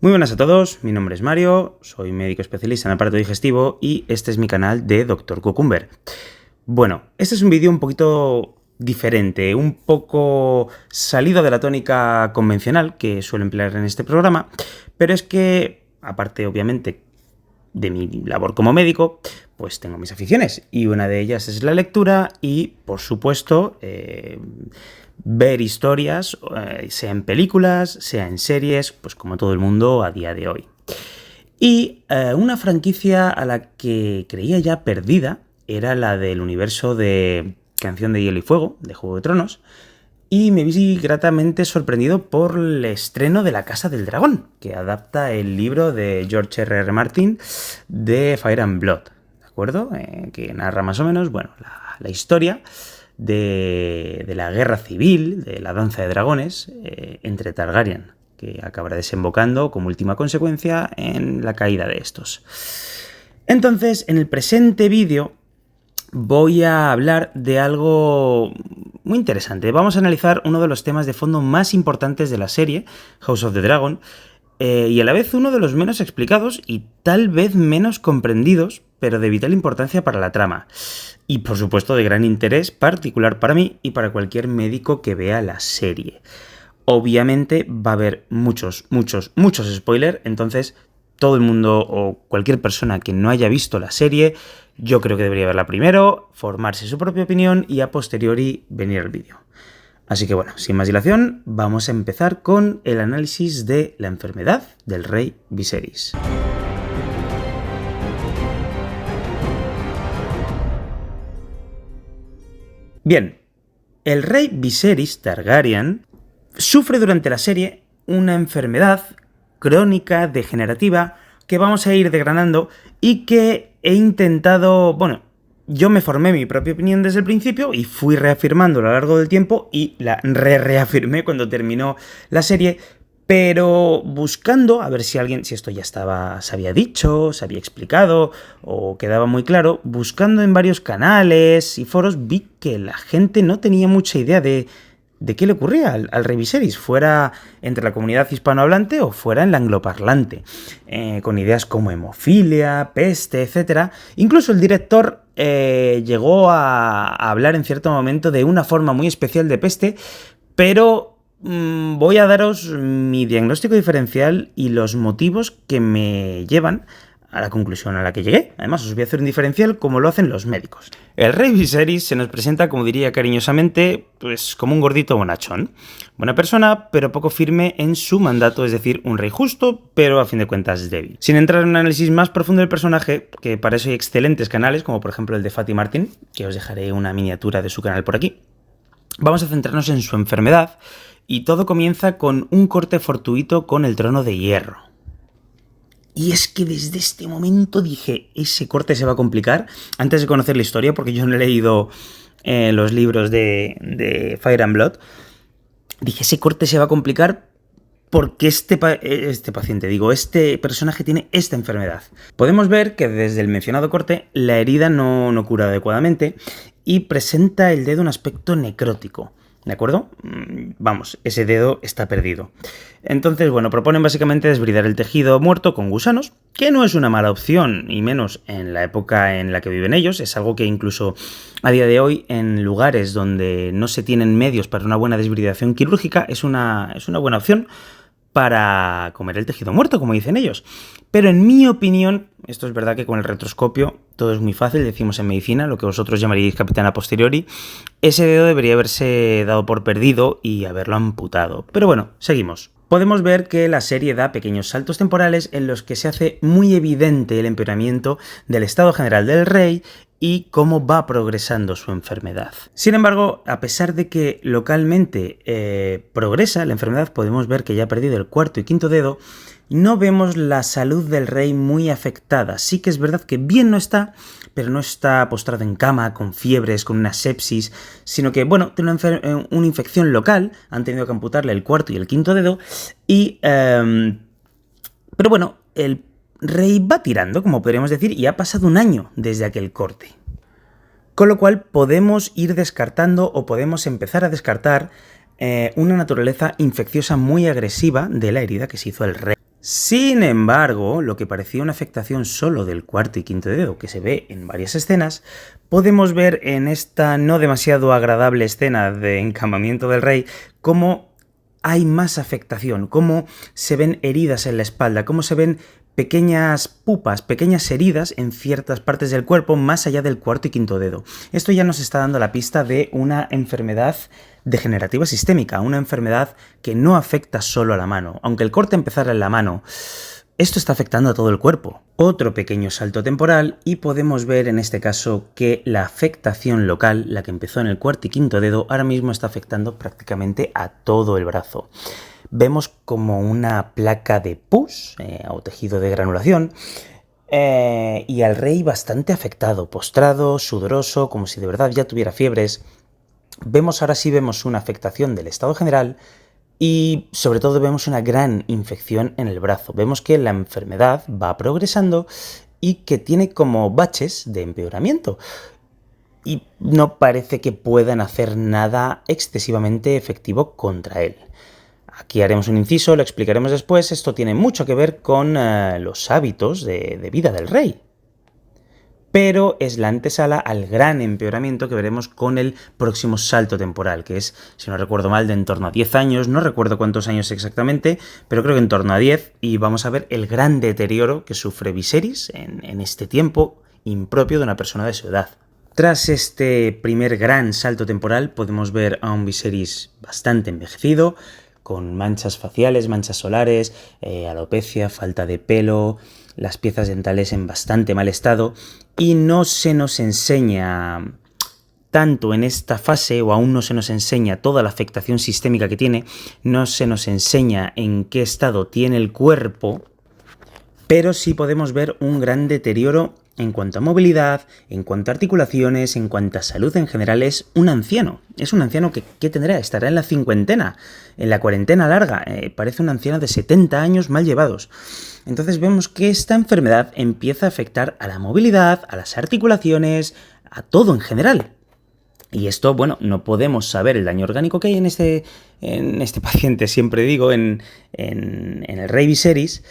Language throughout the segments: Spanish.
Muy buenas a todos, mi nombre es Mario, soy médico especialista en aparato digestivo y este es mi canal de Dr. Cucumber. Bueno, este es un vídeo un poquito diferente, un poco salido de la tónica convencional que suelo emplear en este programa, pero es que, aparte obviamente de mi labor como médico, pues tengo mis aficiones y una de ellas es la lectura y, por supuesto, ver historias, sea en películas, sea en series, pues como todo el mundo a día de hoy. Y una franquicia a la que creía ya perdida era la del universo de Canción de Hielo y Fuego, de Juego de Tronos, y me vi gratamente sorprendido por el estreno de La Casa del Dragón, que adapta el libro de George R.R. Martin de Fire and Blood, ¿de acuerdo? Que narra más o menos, bueno, la historia de la guerra civil, de la danza de dragones, entre Targaryen, que acabará desembocando como última consecuencia en la caída de estos. Entonces, en el presente vídeo voy a hablar de algo muy interesante. Vamos a analizar uno de los temas de fondo más importantes de la serie, House of the Dragon, y a la vez uno de los menos explicados y tal vez menos comprendidos, pero de vital importancia para la trama. Y por supuesto de gran interés particular para mí y para cualquier médico que vea la serie. Obviamente va a haber muchos spoilers, entonces todo el mundo o cualquier persona que no haya visto la serie, yo creo que debería verla primero, formarse su propia opinión y a posteriori venir al vídeo. Así que bueno, sin más dilación, vamos a empezar con el análisis de la enfermedad del rey Viserys. Bien, el rey Viserys Targaryen sufre durante la serie una enfermedad crónica degenerativa que vamos a ir desgranando y que he intentado, bueno, yo me formé mi propia opinión desde el principio y fui reafirmándola a lo largo del tiempo y la reafirmé cuando terminó la serie, pero buscando a ver si esto ya se había dicho, se había explicado o quedaba muy claro, buscando en varios canales y foros vi que la gente no tenía mucha idea de qué le ocurría al rey Viserys, fuera entre la comunidad hispanohablante o fuera en la angloparlante, con ideas como hemofilia, peste, etc. Incluso el director llegó a hablar en cierto momento de una forma muy especial de peste, pero voy a daros mi diagnóstico diferencial y los motivos que me llevan a la conclusión a la que llegué. Además, os voy a hacer un diferencial como lo hacen los médicos. El rey Viserys se nos presenta, como diría cariñosamente, pues como un gordito bonachón. Buena persona, pero poco firme en su mandato, es decir, un rey justo, pero a fin de cuentas débil. Sin entrar en un análisis más profundo del personaje, que para eso hay excelentes canales, como por ejemplo el de Fatty Martin, que os dejaré una miniatura de su canal por aquí, vamos a centrarnos en su enfermedad, y todo comienza con un corte fortuito con el trono de hierro. Y es que desde este momento dije, ese corte se va a complicar, antes de conocer la historia, porque yo no he leído los libros de Fire and Blood, dije, ese corte se va a complicar porque este personaje tiene esta enfermedad. Podemos ver que desde el mencionado corte, la herida no cura adecuadamente y presenta el dedo un aspecto necrótico. ¿De acuerdo? Vamos, ese dedo está perdido. Entonces, bueno, proponen básicamente desbridar el tejido muerto con gusanos, que no es una mala opción, y menos en la época en la que viven ellos. Es algo que incluso a día de hoy, en lugares donde no se tienen medios para una buena desbridación quirúrgica, es una buena opción para comer el tejido muerto, como dicen ellos. Pero en mi opinión, esto es verdad que con el retroscopio todo es muy fácil, decimos en medicina, lo que vosotros llamaríais capitán a posteriori, ese dedo debería haberse dado por perdido y haberlo amputado. Pero bueno, seguimos. Podemos ver que la serie da pequeños saltos temporales en los que se hace muy evidente el empeoramiento del estado general del rey y cómo va progresando su enfermedad. Sin embargo, a pesar de que localmente progresa la enfermedad, podemos ver que ya ha perdido el cuarto y quinto dedo, no vemos la salud del rey muy afectada. Sí que es verdad que bien no está, pero no está postrado en cama, con fiebres, con una sepsis, sino que, bueno, tiene una infección local, han tenido que amputarle el cuarto y el quinto dedo, pero bueno, el rey va tirando, como podríamos decir, y ha pasado un año desde aquel corte. Con lo cual podemos ir descartando o podemos empezar a descartar una naturaleza infecciosa muy agresiva de la herida que se hizo el rey. Sin embargo, lo que parecía una afectación solo del cuarto y quinto dedo, que se ve en varias escenas, podemos ver en esta no demasiado agradable escena de encamamiento del rey cómo hay más afectación, cómo se ven heridas en la espalda, cómo se ven pequeñas pupas, pequeñas heridas en ciertas partes del cuerpo más allá del cuarto y quinto dedo. Esto ya nos está dando la pista de una enfermedad degenerativa sistémica, una enfermedad que no afecta solo a la mano. Aunque el corte empezara en la mano, esto está afectando a todo el cuerpo. Otro pequeño salto temporal y podemos ver en este caso que la afectación local, la que empezó en el cuarto y quinto dedo, ahora mismo está afectando prácticamente a todo el brazo. Vemos como una placa de pus o tejido de granulación y al rey bastante afectado, postrado, sudoroso, como si de verdad ya tuviera fiebres. Ahora sí vemos una afectación del estado general y sobre todo vemos una gran infección en el brazo. Vemos que la enfermedad va progresando y que tiene como baches de empeoramiento. Y no parece que puedan hacer nada excesivamente efectivo contra él. Aquí haremos un inciso, lo explicaremos después. Esto tiene mucho que ver con los hábitos de vida del rey. Pero es la antesala al gran empeoramiento que veremos con el próximo salto temporal, que es, si no recuerdo mal, de en torno a 10 años, no recuerdo cuántos años exactamente, pero creo que en torno a 10, y vamos a ver el gran deterioro que sufre Viserys en este tiempo impropio de una persona de su edad. Tras este primer gran salto temporal podemos ver a un Viserys bastante envejecido, con manchas faciales, manchas solares, alopecia, falta de pelo, las piezas dentales en bastante mal estado, y no se nos enseña tanto en esta fase, o aún no se nos enseña toda la afectación sistémica que tiene, no se nos enseña en qué estado tiene el cuerpo, pero sí podemos ver un gran deterioro en cuanto a movilidad, en cuanto a articulaciones, en cuanto a salud en general. Es un anciano que tendrá, estará en la cincuentena, en la cuarentena larga, parece un anciano de 70 años mal llevados. Entonces vemos que esta enfermedad empieza a afectar a la movilidad, a las articulaciones, a todo en general. Y esto, bueno, no podemos saber el daño orgánico que hay en este paciente, siempre digo, en el rey Viserys,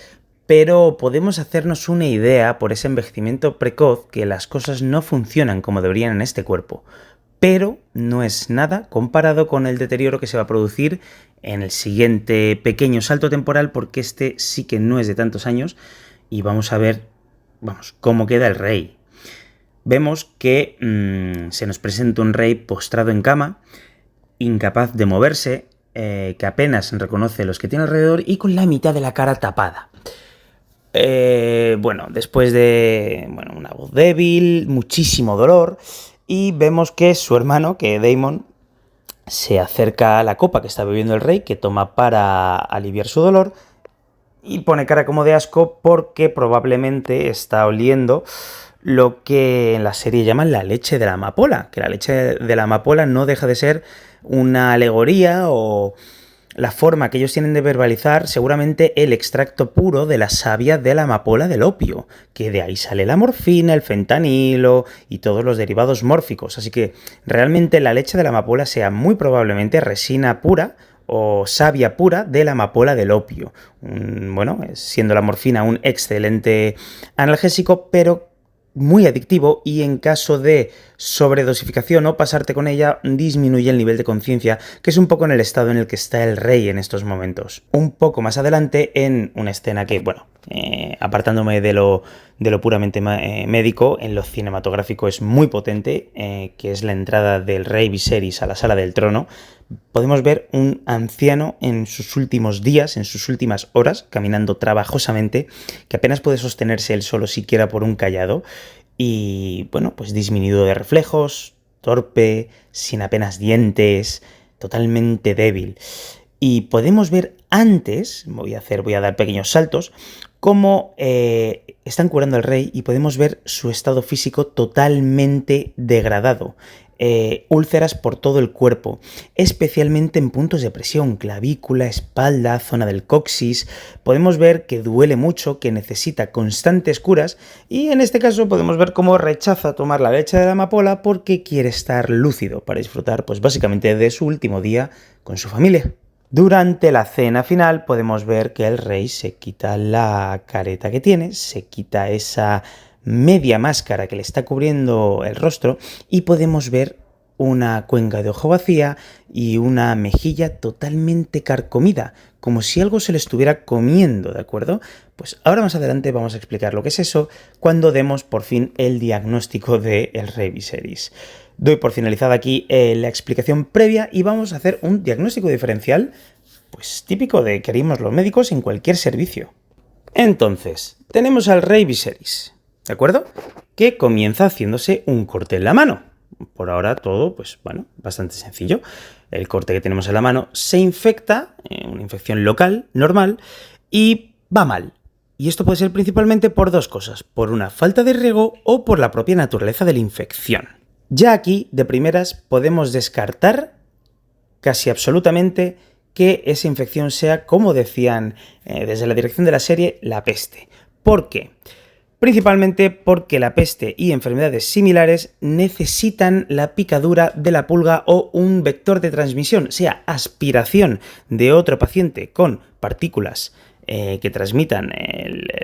pero podemos hacernos una idea por ese envejecimiento precoz que las cosas no funcionan como deberían en este cuerpo, pero no es nada comparado con el deterioro que se va a producir en el siguiente pequeño salto temporal, porque este sí que no es de tantos años y vamos a ver, cómo queda el rey. Vemos que se nos presenta un rey postrado en cama, incapaz de moverse, que apenas reconoce los que tiene alrededor y con la mitad de la cara tapada. Después de una voz débil, muchísimo dolor, y vemos que su hermano, que Daemon, se acerca a la copa que está bebiendo el rey, que toma para aliviar su dolor, y pone cara como de asco porque probablemente está oliendo lo que en la serie llaman la leche de la amapola, que la leche de la amapola no deja de ser una alegoría o la forma que ellos tienen de verbalizar seguramente el extracto puro de la savia de la amapola del opio, que de ahí sale la morfina, el fentanilo y todos los derivados mórficos. Así que realmente la leche de la amapola sea muy probablemente resina pura o savia pura de la amapola del opio. Siendo la morfina un excelente analgésico, pero muy adictivo, y en caso de sobredosificación o pasarte con ella disminuye el nivel de conciencia, que es un poco en el estado en el que está el rey en estos momentos. Un poco más adelante, en una escena que, apartándome de lo puramente médico, en lo cinematográfico es muy potente, que es la entrada del rey Viserys a la sala del trono. Podemos ver un anciano en sus últimos días, en sus últimas horas, caminando trabajosamente, que apenas puede sostenerse él solo siquiera por un cayado, y disminuido de reflejos, torpe, sin apenas dientes, totalmente débil. Y podemos ver antes, voy a dar pequeños saltos, cómo están curando al rey y podemos ver su estado físico totalmente degradado. Úlceras por todo el cuerpo, especialmente en puntos de presión, clavícula, espalda, zona del coxis. Podemos ver que duele mucho, que necesita constantes curas, y en este caso podemos ver cómo rechaza tomar la leche de la amapola porque quiere estar lúcido para disfrutar, básicamente de su último día con su familia. Durante la cena final podemos ver que el rey se quita la careta que tiene, se quita esa media máscara que le está cubriendo el rostro y podemos ver una cuenca de ojo vacía y una mejilla totalmente carcomida, como si algo se le estuviera comiendo, ¿de acuerdo? Pues ahora más adelante vamos a explicar lo que es eso cuando demos por fin el diagnóstico del rey Viserys. Doy por finalizada aquí la explicación previa y vamos a hacer un diagnóstico diferencial, pues típico de que haríamos los médicos en cualquier servicio. Entonces, tenemos al rey Viserys, ¿de acuerdo? Que comienza haciéndose un corte en la mano. Por ahora todo, pues bueno, bastante sencillo. El corte que tenemos en la mano se infecta, una infección local, normal, y va mal. Y esto puede ser principalmente por dos cosas, por una falta de riego o por la propia naturaleza de la infección. Ya aquí, de primeras, podemos descartar casi absolutamente que esa infección sea, como decían desde la dirección de la serie, la peste. ¿Por qué? Principalmente porque la peste y enfermedades similares necesitan la picadura de la pulga o un vector de transmisión, sea aspiración de otro paciente con partículas que transmitan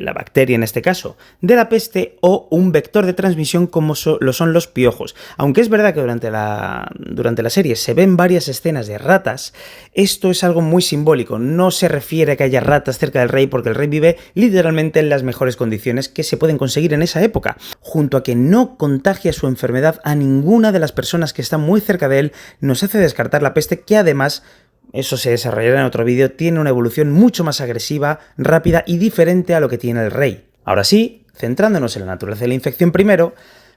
la bacteria, en este caso, de la peste, o un vector de transmisión como lo son los piojos. Aunque es verdad que durante la serie se ven varias escenas de ratas, esto es algo muy simbólico. No se refiere a que haya ratas cerca del rey, porque el rey vive literalmente en las mejores condiciones que se pueden conseguir en esa época, junto a que no contagia su enfermedad a ninguna de las personas que están muy cerca de él, nos hace descartar la peste, que además, eso se desarrollará en otro vídeo, tiene una evolución mucho más agresiva, rápida y diferente a lo que tiene el rey. Ahora sí, centrándonos en la naturaleza de la infección primero,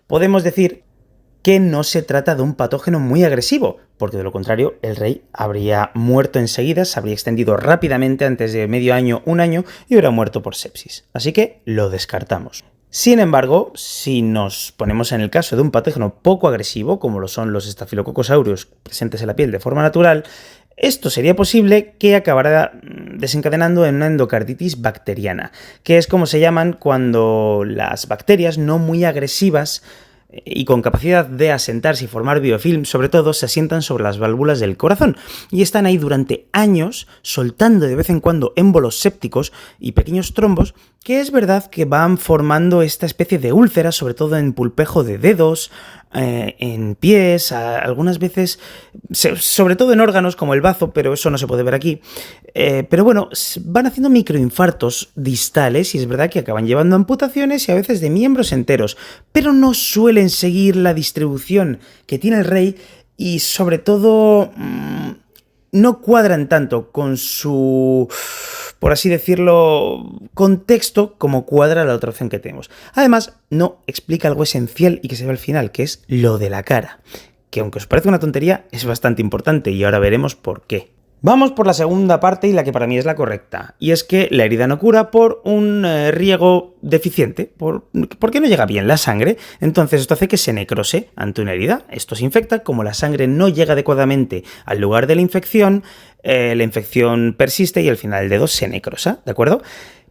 podemos decir que no se trata de un patógeno muy agresivo, porque de lo contrario el rey habría muerto enseguida, se habría extendido rápidamente antes de medio año, un año, y hubiera muerto por sepsis. Así que lo descartamos. Sin embargo, si nos ponemos en el caso de un patógeno poco agresivo, como lo son los Staphylococcus aureus presentes en la piel de forma natural, esto sería posible que acabara desencadenando en una endocarditis bacteriana, que es como se llaman cuando las bacterias no muy agresivas y con capacidad de asentarse y formar biofilm, sobre todo, se asientan sobre las válvulas del corazón y están ahí durante años soltando de vez en cuando émbolos sépticos y pequeños trombos que es verdad que van formando esta especie de úlceras, sobre todo en pulpejo de dedos, en pies, algunas veces, sobre todo en órganos como el bazo, pero eso no se puede ver aquí. Pero bueno, van haciendo microinfartos distales y es verdad que acaban llevando a amputaciones y a veces de miembros enteros, pero no suelen seguir la distribución que tiene el rey y sobre todo no cuadran tanto con su, por así decirlo, contexto como cuadra la otra opción que tenemos. Además, no explica algo esencial y que se ve al final, que es lo de la cara, que aunque os parezca una tontería, es bastante importante y ahora veremos por qué. Vamos por la segunda parte y la que para mí es la correcta, y es que la herida no cura por un riego deficiente, porque no llega bien la sangre, entonces esto hace que se necrose ante una herida, esto se infecta, como la sangre no llega adecuadamente al lugar de la infección persiste y al final el dedo se necrosa, ¿de acuerdo?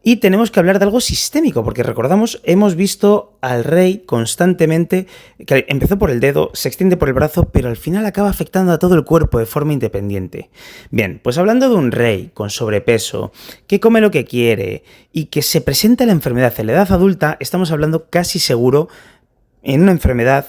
Y tenemos que hablar de algo sistémico, porque recordamos, hemos visto al rey constantemente, que empezó por el dedo, se extiende por el brazo, pero al final acaba afectando a todo el cuerpo de forma independiente. Bien, pues hablando de un rey con sobrepeso, que come lo que quiere y que se presenta la enfermedad en la edad adulta, estamos hablando casi seguro en una enfermedad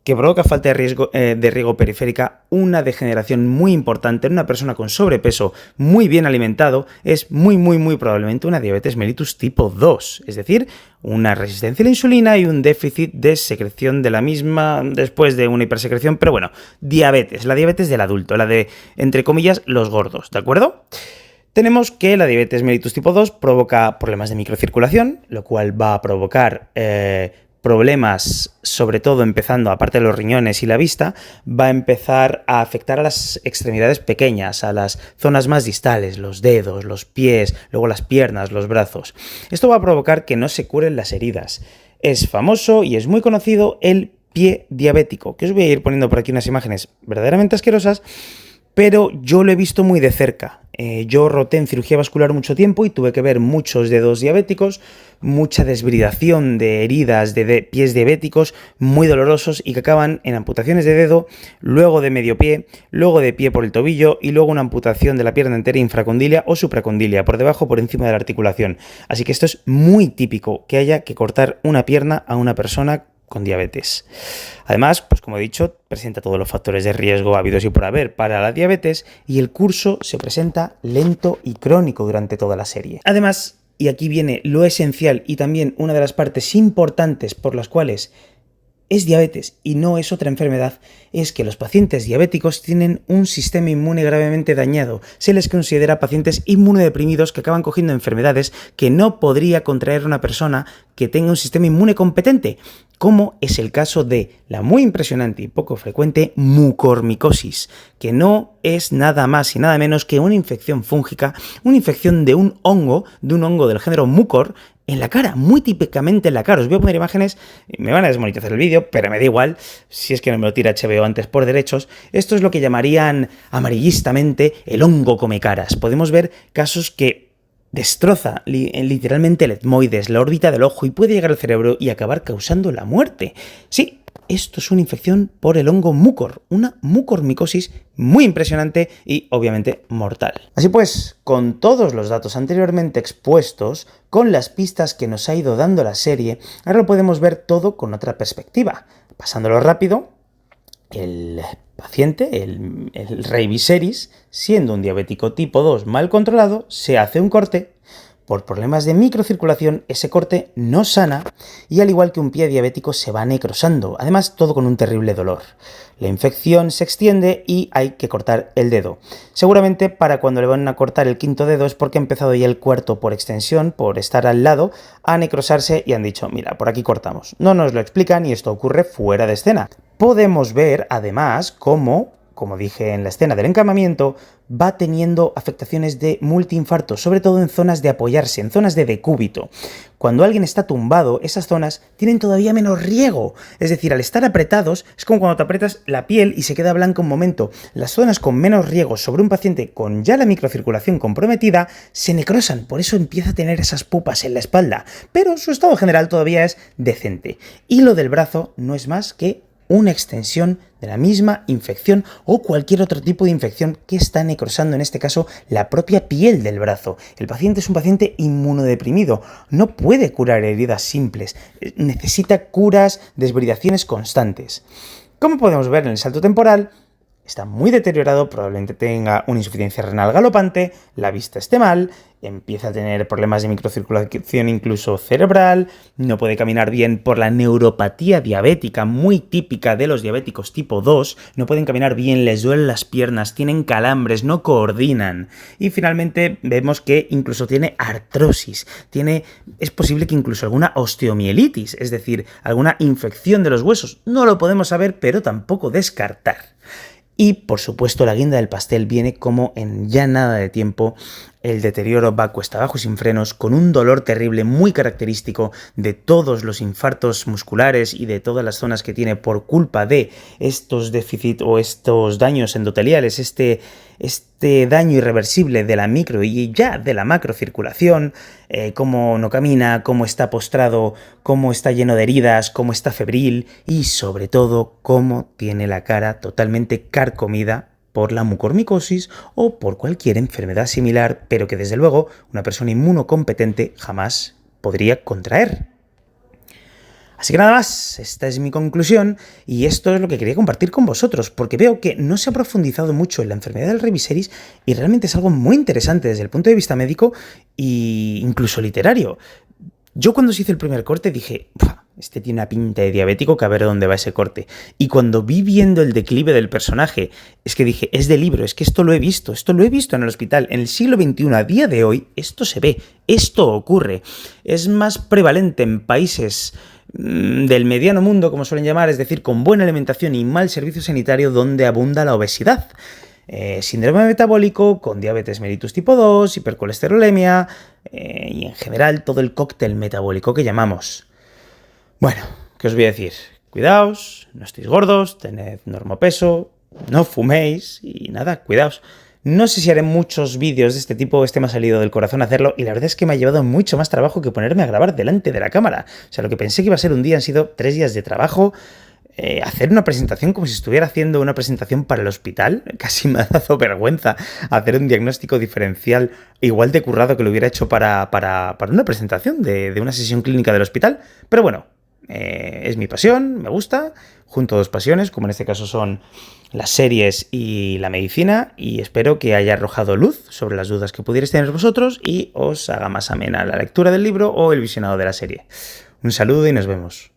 que provoca falta de riego periférica, una degeneración muy importante en una persona con sobrepeso muy bien alimentado, es muy probablemente una diabetes mellitus tipo 2, es decir, una resistencia a la insulina y un déficit de secreción de la misma después de una hipersecreción, pero bueno, diabetes, la diabetes del adulto, la de, entre comillas, los gordos, ¿de acuerdo? Tenemos que la diabetes mellitus tipo 2 provoca problemas de microcirculación, lo cual va a provocar problemas, sobre todo empezando, aparte de los riñones y la vista, va a empezar a afectar a las extremidades pequeñas, a las zonas más distales, los dedos, los pies, luego las piernas, los brazos. Esto va a provocar que no se curen las heridas. Es famoso y es muy conocido el pie diabético, que os voy a ir poniendo por aquí unas imágenes verdaderamente asquerosas, pero yo lo he visto muy de cerca. Yo roté en cirugía vascular mucho tiempo y tuve que ver muchos dedos diabéticos, mucha desbridación de heridas de pies diabéticos muy dolorosos y que acaban en amputaciones de dedo, luego de medio pie, luego de pie por el tobillo y luego una amputación de la pierna entera infracondilia o supracondilia, por debajo por encima de la articulación. Así que esto es muy típico, que haya que cortar una pierna a una persona con diabetes. Además, pues como he dicho, presenta todos los factores de riesgo habidos y por haber para la diabetes y el curso se presenta lento y crónico durante toda la serie. Además, y aquí viene lo esencial y también una de las partes importantes por las cuales es diabetes y no es otra enfermedad, es que los pacientes diabéticos tienen un sistema inmune gravemente dañado. Se les considera pacientes inmunodeprimidos que acaban cogiendo enfermedades que no podría contraer una persona que tenga un sistema inmune competente, como es el caso de la muy impresionante y poco frecuente mucormicosis, que no es nada más y nada menos que una infección fúngica, una infección de un hongo del género mucor, en la cara, muy típicamente en la cara. Os voy a poner imágenes, me van a desmonetizar el vídeo, pero me da igual, si es que no me lo tira HBO antes por derechos. Esto es lo que llamarían amarillistamente el hongo come caras. Podemos ver casos que destroza literalmente el etmoides, la órbita del ojo, y puede llegar al cerebro y acabar causando la muerte. Sí, esto es una infección por el hongo mucor, una mucormicosis muy impresionante y obviamente mortal. Así pues, con todos los datos anteriormente expuestos, con las pistas que nos ha ido dando la serie, ahora lo podemos ver todo con otra perspectiva. Pasándolo rápido, el paciente, el rey Viserys, siendo un diabético tipo 2 mal controlado, se hace un corte. Por problemas de microcirculación, ese corte no sana y al igual que un pie diabético se va necrosando, además todo con un terrible dolor. La infección se extiende y hay que cortar el dedo. Seguramente para cuando le van a cortar el quinto dedo es porque ha empezado ya el cuarto por extensión, por estar al lado, a necrosarse y han dicho, mira, por aquí cortamos. No nos lo explican y esto ocurre fuera de escena. Podemos ver además cómo, como dije en la escena del encamamiento, va teniendo afectaciones de multiinfarto, sobre todo en zonas de apoyarse, en zonas de decúbito. Cuando alguien está tumbado, esas zonas tienen todavía menos riego. Es decir, al estar apretados, es como cuando te aprietas la piel y se queda blanca un momento. Las zonas con menos riego sobre un paciente con ya la microcirculación comprometida se necrosan, por eso empieza a tener esas pupas en la espalda. Pero su estado general todavía es decente. Y lo del brazo no es más que una extensión de la misma infección o cualquier otro tipo de infección que está necrosando, en este caso, la propia piel del brazo. El paciente es un paciente inmunodeprimido, no puede curar heridas simples, necesita curas, desbridaciones constantes. Como podemos ver en el salto temporal, está muy deteriorado, probablemente tenga una insuficiencia renal galopante, la vista esté mal, empieza a tener problemas de microcirculación incluso cerebral, no puede caminar bien por la neuropatía diabética muy típica de los diabéticos tipo 2, no pueden caminar bien, les duelen las piernas, tienen calambres, no coordinan. Y finalmente vemos que incluso tiene artrosis, es posible que incluso alguna osteomielitis, es decir, alguna infección de los huesos. No lo podemos saber, pero tampoco descartar. Y, por supuesto, la guinda del pastel viene como en ya nada de tiempo el deterioro va cuesta abajo y sin frenos, con un dolor terrible muy característico de todos los infartos musculares y de todas las zonas que tiene por culpa de estos déficits o estos daños endoteliales, este daño irreversible de la micro y ya de la macrocirculación, cómo no camina, cómo está postrado, cómo está lleno de heridas, cómo está febril y sobre todo cómo tiene la cara totalmente carcomida por la mucormicosis o por cualquier enfermedad similar, pero que desde luego una persona inmunocompetente jamás podría contraer. Así que nada más, esta es mi conclusión y esto es lo que quería compartir con vosotros, porque veo que no se ha profundizado mucho en la enfermedad del rey Viserys y realmente es algo muy interesante desde el punto de vista médico e incluso literario. Yo cuando se hizo el primer corte dije, este tiene una pinta de diabético que a ver dónde va ese corte. Y cuando vi viendo el declive del personaje, es que dije, es de libro, es que esto lo he visto en el hospital. En el siglo XXI, a día de hoy, esto se ve, esto ocurre. Es más prevalente en países del mediano mundo, como suelen llamar, es decir, con buena alimentación y mal servicio sanitario donde abunda la obesidad. Síndrome metabólico, con diabetes mellitus tipo 2, hipercolesterolemia y en general todo el cóctel metabólico que llamamos. Bueno, ¿qué os voy a decir? Cuidaos, no estéis gordos, tened normopeso, no fuméis y nada, cuidaos. No sé si haré muchos vídeos de este tipo, este me ha salido del corazón hacerlo y la verdad es que me ha llevado mucho más trabajo que ponerme a grabar delante de la cámara. O sea, lo que pensé que iba a ser un día han sido 3 días de trabajo. Hacer una presentación como si estuviera haciendo una presentación para el hospital, casi me ha dado vergüenza hacer un diagnóstico diferencial igual de currado que lo hubiera hecho para una presentación de una sesión clínica del hospital, pero bueno, es mi pasión, me gusta, junto a dos pasiones, como en este caso son las series y la medicina, y espero que haya arrojado luz sobre las dudas que pudierais tener vosotros y os haga más amena la lectura del libro o el visionado de la serie. Un saludo y nos vemos.